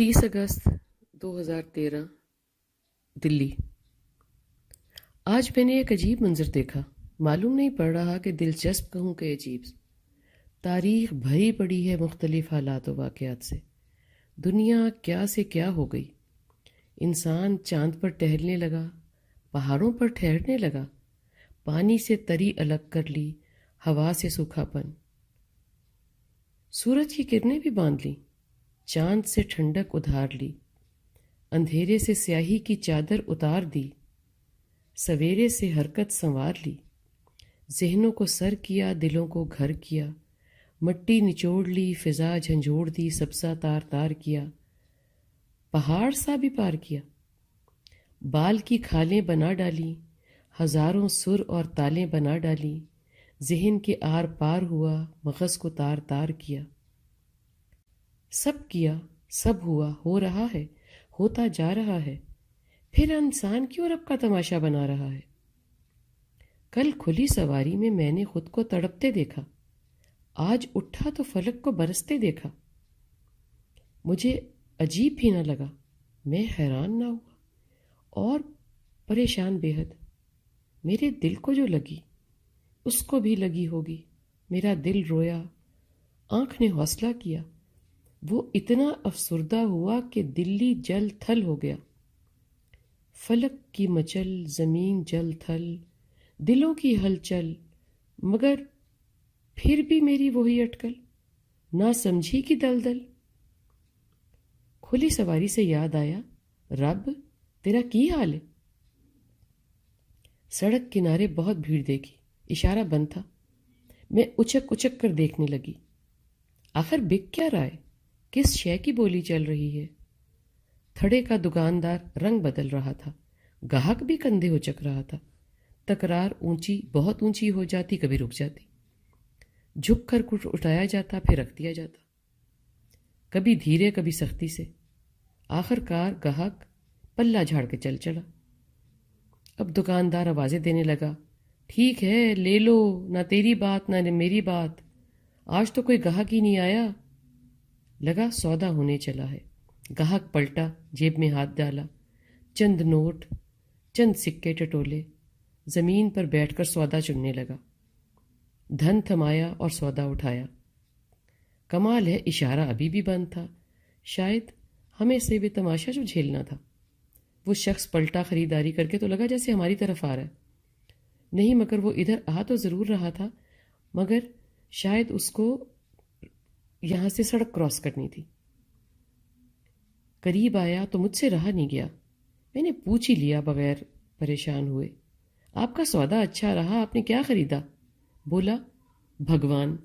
30 اگست 2013 دلی۔ آج میں نے ایک عجیب منظر دیکھا۔ معلوم نہیں پڑ رہا کہ دلچسپ کہوں کہ عجیب۔ تاریخ بھری پڑی ہے مختلف حالات و واقعات سے۔ دنیا کیا سے کیا ہو گئی۔ انسان چاند پر ٹہلنے لگا، پہاڑوں پر ٹھہرنے لگا، پانی سے تری الگ کر لی، ہوا سے سوکھا پن۔ سورج کی کرنیں بھی باندھ لیں، چاند سے ٹھنڈک ادھار لی، اندھیرے سے سیاہی کی چادر اتار دی، سویرے سے حرکت سنوار لی، ذہنوں کو سر کیا، دلوں کو گھر کیا، مٹی نچوڑ لی، فضا جھنجھوڑ دی، سبزہ تار تار کیا، پہاڑ سا بھی پار کیا، بال کی کھالیں بنا ڈالی، ہزاروں سر اور تالیں بنا ڈالی، ذہن کے آر پار ہوا، مغز کو تار تار کیا۔ سب کیا، سب ہوا، ہو رہا ہے، ہوتا جا رہا ہے، پھر انسان کیوں رب کا تماشا بنا رہا ہے؟ کل کھلی سواری میں نے خود کو تڑپتے دیکھا، آج اٹھا تو فلک کو برستے دیکھا۔ مجھے عجیب بھی نہ لگا، میں حیران نہ ہوا اور پریشان بے حد۔ میرے دل کو جو لگی اس کو بھی لگی ہوگی۔ میرا دل رویا، آنکھ نے حوصلہ کیا، وہ اتنا افسردہ ہوا کہ دلی جل تھل ہو گیا۔ فلک کی مچل، زمین جل تھل، دلوں کی ہلچل، مگر پھر بھی میری وہی اٹکل، نہ سمجھی کی دلدل۔ کھلی سواری سے یاد آیا، رب تیرا کی حال ہے؟ سڑک کنارے بہت بھیڑ دیکھی، اشارہ بند تھا۔ میں اچک اچک کر دیکھنے لگی، آخر بک کیا رہا ہے؟ کس شے کی بولی چل رہی ہے؟ تھڑے کا دکاندار رنگ بدل رہا تھا، گاہک بھی کندھے اچک رہا تھا۔ تکرار اونچی، بہت اونچی ہو جاتی، کبھی رک جاتی، جھک کر کچھ اٹھایا جاتا، پھر رکھ دیا جاتا، کبھی دھیرے کبھی سختی سے۔ آخر کار گاہک پلہ جھاڑ کے چل چلا۔ اب دکاندار آوازیں دینے لگا، ٹھیک ہے لے لو، نہ تیری بات نہ میری بات، آج تو کوئی گاہک ہی نہیں آیا۔ لگا سودا ہونے چلا ہے۔ گاہک پلٹا، جیب میں ہاتھ ڈالا، چند نوٹ، چند سکے ٹٹولے، زمین پر بیٹھ کر سودا چننے لگا۔ دھن تھمایا اور سودا اٹھایا۔ کمال ہے اشارہ ابھی بھی بند تھا، شاید ہمیں سے بھی تماشا جو جھیلنا تھا۔ وہ شخص پلٹا خریداری کر کے تو لگا جیسے ہماری طرف آ رہا ہے۔ نہیں، مگر وہ ادھر آ تو ضرور رہا تھا، مگر شاید اس کو یہاں سے سڑک کراس کرنی تھی۔ قریب آیا تو مجھ سے رہا نہیں گیا، میں نے پوچھ ہی لیا بغیر پریشان ہوئے، آپ کا سودا اچھا رہا، آپ نے کیا خریدا؟ بولا، بھگوان۔